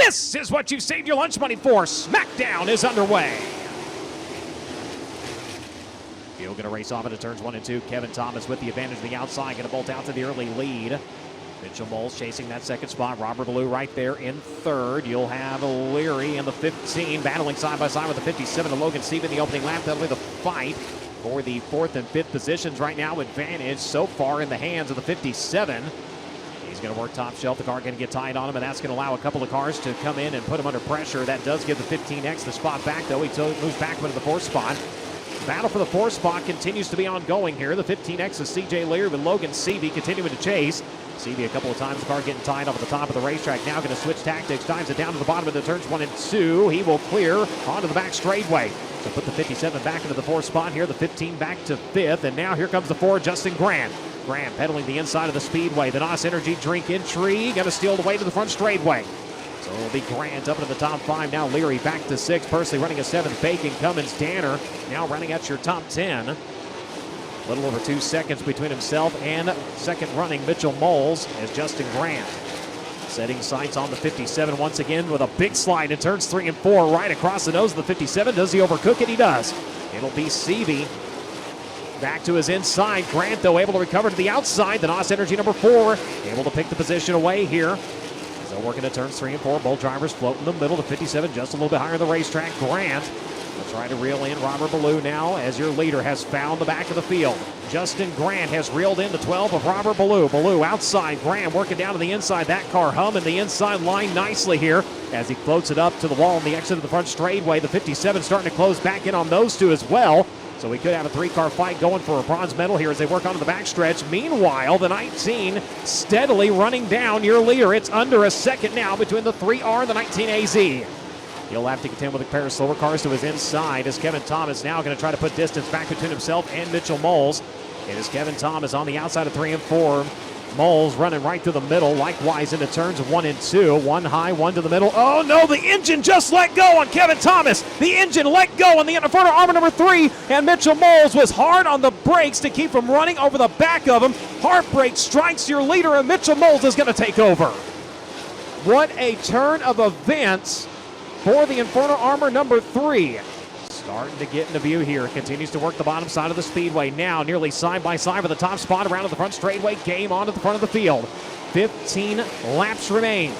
This is what you saved your lunch money for. Smackdown is underway. Field going to race off into turns 1 and 2. Kevin Thomas with the advantage of the outside, going to bolt out to the early lead. Mitchell Moles chasing that second spot. Robert Ballou right there in third. You'll have Leary in the 15, battling side by side with the 57 and Logan Seavey in the opening lap. That'll be the fight for the 4th and 5th positions right now. Advantage so far in the hands of the 57. He's going to work top shelf. The car going to get tied on him, and that's going to allow a couple of cars to come in and put him under pressure. That does give the 15X the spot back, though. He moves back into the 4th spot. Battle for the 4th spot continues to be ongoing here. The 15X is C.J. Leary with Logan Seavey continuing to chase. Seavey a couple of times, the car getting tied off at the top of the racetrack. Now going to switch tactics, dives it down to the bottom of the turns 1 and 2. He will clear onto the back straightaway. So put the 57 back into the 4th spot here, the 15 back to 5th, and now here comes the 4, Justin Grant. Grant pedaling the inside of the speedway. The NOS Energy Drink Intrigue going to steal the way to the front straightaway. So it'll be Grant up into the top 5. Now Leary back to 6. Persley running a 7th. Bacon, Cummins, Danner now running at your top 10. A little over 2 seconds between himself and second running Mitchell Moles as Justin Grant setting sights on the 57 once again with a big slide in turns 3 and 4 right across the nose of the 57. Does he overcook it? He does. It'll be Seavey back to his inside. Grant, though, able to recover to the outside. The NOS Energy number 4 able to pick the position away here. So working at turns 3 and 4. Both drivers float in the middle. The 57 just a little bit higher on the racetrack. Grant will try to reel in Robert Ballou now as your leader has found the back of the field. Justin Grant has reeled in the 12 of Robert Ballou. Ballou outside. Grant working down to the inside. That car humming the inside line nicely here as he floats it up to the wall on the exit of the front straightaway. The 57 starting to close back in on those two as well. So we could have a 3-car fight going for a bronze medal here as they work onto the backstretch. Meanwhile, the 19 steadily running down your leader. It's under a second now between the 3R and the 19 AZ. He'll have to contend with a pair of slower cars to his inside as Kevin Thomas now going to try to put distance back between himself and Mitchell Moles. It is Kevin Thomas on the outside of 3 and 4. Moles running right through the middle, likewise into turns 1 and 2. One high, one to the middle. Oh no, the engine just let go on Kevin Thomas. The engine let go on the inverter armor number 3, and Mitchell Moles was hard on the brakes to keep from running over the back of him. Heartbreak strikes your leader, and Mitchell Moles is going to take over. What a turn of events for the Inferno Armor number 3. Starting to get into view here. Continues to work the bottom side of the speedway. Now nearly side by side with the top spot around to the front straightaway. Game on to the front of the field. 15 laps remain.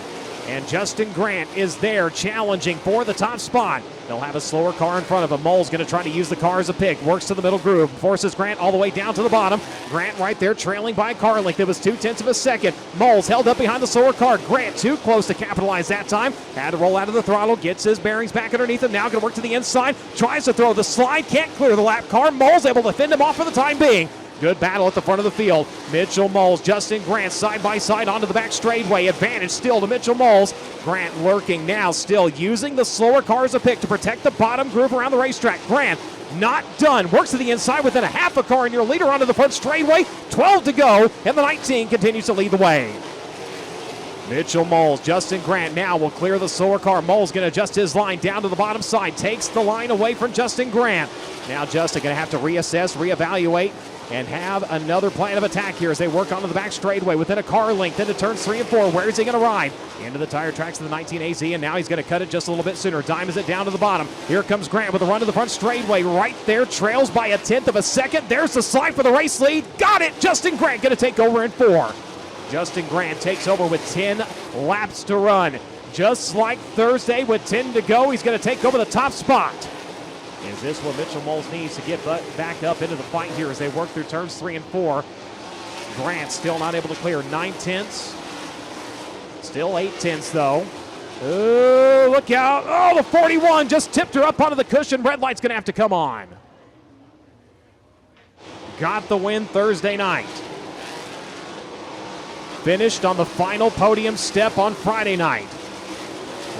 And Justin Grant is there challenging for the top spot. They'll have a slower car in front of him. Mole's going to try to use the car as a pick. Works to the middle groove. Forces Grant all the way down to the bottom. Grant right there trailing by a car length. It was 0.2 of a second. Moles held up behind the slower car. Grant too close to capitalize that time. Had to roll out of the throttle. Gets his bearings back underneath him. Now going to work to the inside. Tries to throw the slide. Can't clear the lap car. Moles able to fend him off for the time being. Good battle at the front of the field. Mitchell Moles, Justin Grant side by side onto the back straightaway. Advantage still to Mitchell Moles. Grant lurking now, still using the slower car as a pick to protect the bottom groove around the racetrack. Grant not done. Works to the inside within a half a car, and your leader onto the front straightaway. 12 to go, and the 19 continues to lead the way. Mitchell Moles, Justin Grant now will clear the slower car. Moles going to adjust his line down to the bottom side. Takes the line away from Justin Grant. Now Justin going to have to reassess, reevaluate, and have another plan of attack here as they work onto the back straightaway within a car length into turns 3 and 4. Where is he going to ride? Into the tire tracks of the 19 AZ, and now he's going to cut it just a little bit sooner. Dimes it down to the bottom. Here comes Grant with a run to the front straightaway. Right there, trails by 1/10 of a second. There's the slide for the race lead. Got it! Justin Grant going to take over in 4. Justin Grant takes over with 10 laps to run. Just like Thursday with 10 to go, he's going to take over the top spot. Is this what Mitchell Moles needs to get back up into the fight here as they work through turns 3 and 4? Grant still not able to clear 9/10. Still 8/10 though. Oh, look out. Oh, the 41 just tipped her up onto the cushion. Red light's going to have to come on. Got the win Thursday night. Finished on the final podium step on Friday night.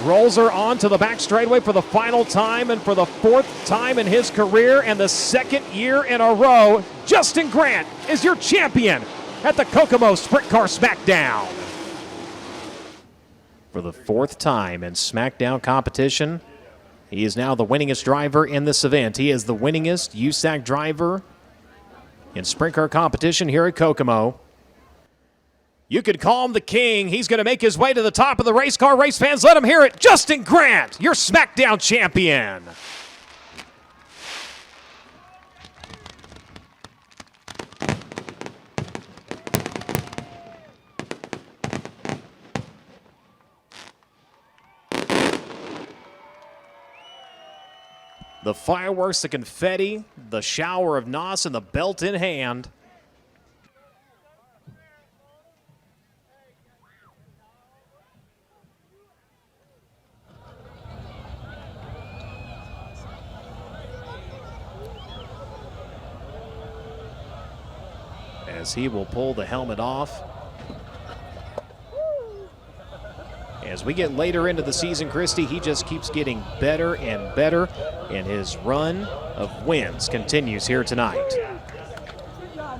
Rolls her on to the back straightaway for the final time and for the 4th time in his career and the 2nd year in a row. Justin Grant is your champion at the Kokomo Sprint Car Smackdown. For the 4th time in Smackdown competition, he is now the winningest driver in this event. He is the winningest USAC driver in sprint car competition here at Kokomo. You could call him the king. He's going to make his way to the top of the race car. Race fans, let him hear it. Justin Grant, your Smackdown champion. The fireworks, the confetti, the shower of NOS, and the belt in hand. As he will pull the helmet off. As we get later into the season, Christy, he just keeps getting better and better, and his run of wins continues here tonight.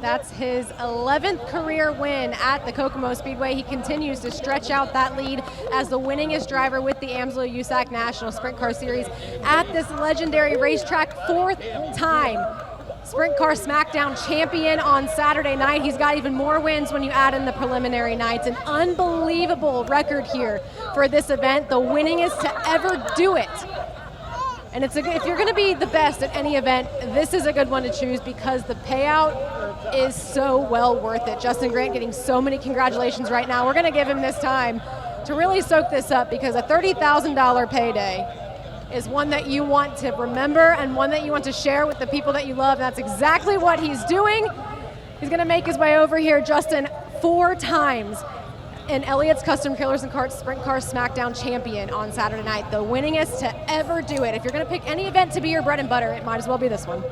That's his 11th career win at the Kokomo Speedway. He continues to stretch out that lead as the winningest driver with the AMSOIL USAC National Sprint Car Series at this legendary racetrack, 4th time. Sprint Car Smackdown champion on Saturday night. He's got even more wins when you add in the preliminary nights. An unbelievable record here for this event, the winningest to ever do it. And if you're going to be the best at any event, this is a good one to choose because the payout is so well worth it. Justin Grant getting so many congratulations right now. We're going to give him this time to really soak this up because a $30,000 payday is one that you want to remember and one that you want to share with the people that you love. And that's exactly what he's doing. He's going to make his way over here, Justin, 4 times in Elliott's Custom Trailers and Carts Sprint Car Smackdown champion on Saturday night, the winningest to ever do it. If you're going to pick any event to be your bread and butter, it might as well be this one.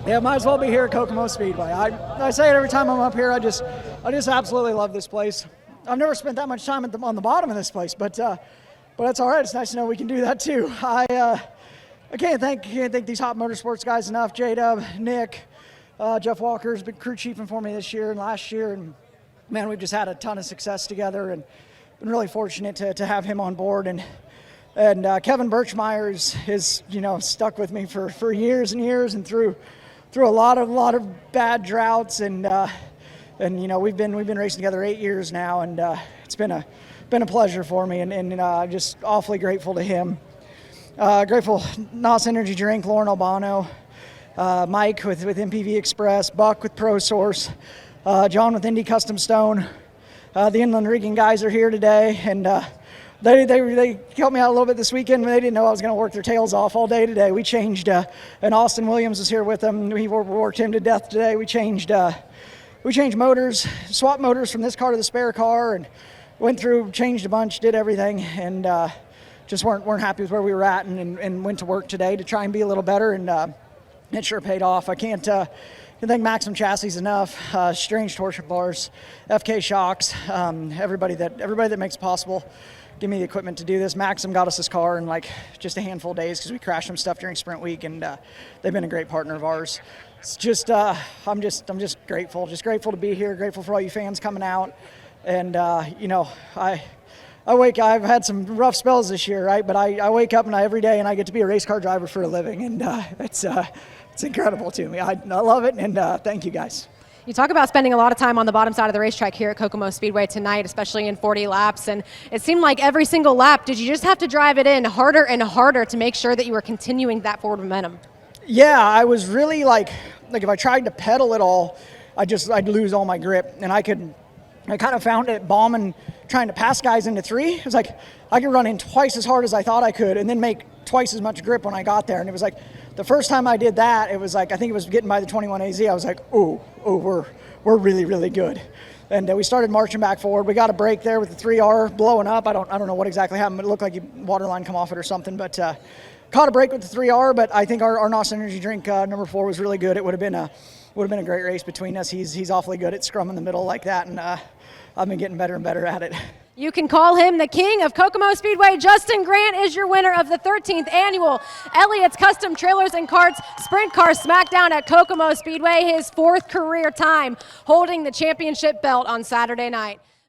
Yeah, might as well be here at Kokomo Speedway. I say it every time I'm up here. I just absolutely love this place. I've never spent that much time on the bottom of this place, but that's all right. It's nice to know we can do that too. I can't thank these Hot Motorsports guys enough. J-Dub, Nick, Jeff Walker's been crew chiefing for me this year and last year, and man, we've just had a ton of success together, and been really fortunate to have him on board. And Kevin Birchmeyer is stuck with me for years and years, and through a lot of bad droughts, and we've been racing together 8 years now, and it's been a pleasure for me, and just awfully grateful to him. Grateful NOS Energy Drink, Lauren Albano, Mike with MPV Express, Buck with ProSource, John with Indy Custom Stone. The Inland Rigging guys are here today, and they helped me out a little bit this weekend. They didn't know I was going to work their tails off all day today. We changed, and Austin Williams was here with them. We worked him to death today. We changed motors, swapped motors from this car to the spare car, and went through, changed a bunch, did everything, and just weren't happy with where we were at, and went to work today to try and be a little better, and it sure paid off. I can't thank Maxim Chassis enough. Strange torsion bars, FK shocks, everybody that makes it possible. Give me the equipment to do this. Maxim got us this car in like just a handful of days because we crashed some stuff during sprint week, and they've been a great partner of ours. It's just I'm just grateful to be here. Grateful for all you fans coming out. And, I've had some rough spells this year, right? But I wake up every day and I get to be a race car driver for a living. And it's incredible to me. I love it. And thank you guys. You talk about spending a lot of time on the bottom side of the racetrack here at Kokomo Speedway tonight, especially in 40 laps. And it seemed like every single lap, did you just have to drive it in harder and harder to make sure that you were continuing that forward momentum? Yeah, I was really like if I tried to pedal it all, I'd lose all my grip. And I kind of found it bombing, trying to pass guys into 3. It was like I could run in twice as hard as I thought I could and then make twice as much grip when I got there. And it was like the first time I did that, it was like I think it was getting by the 21 AZ. I was like, oh, we're really, really good. And we started marching back forward. We got a break there with the 3R blowing up. I don't know what exactly happened, but it looked like a water line come off it or something. But caught a break with the 3R. But I think our NOS Energy Drink number 4 was really good. It would have been a great race between us. He's awfully good at scrum in the middle like that, and I've been getting better and better at it. You can call him the king of Kokomo Speedway. Justin Grant is your winner of the 13th annual Elliott's Custom Trailers and Carts Sprint Car Smackdown at Kokomo Speedway, his 4th career time holding the championship belt on Saturday night.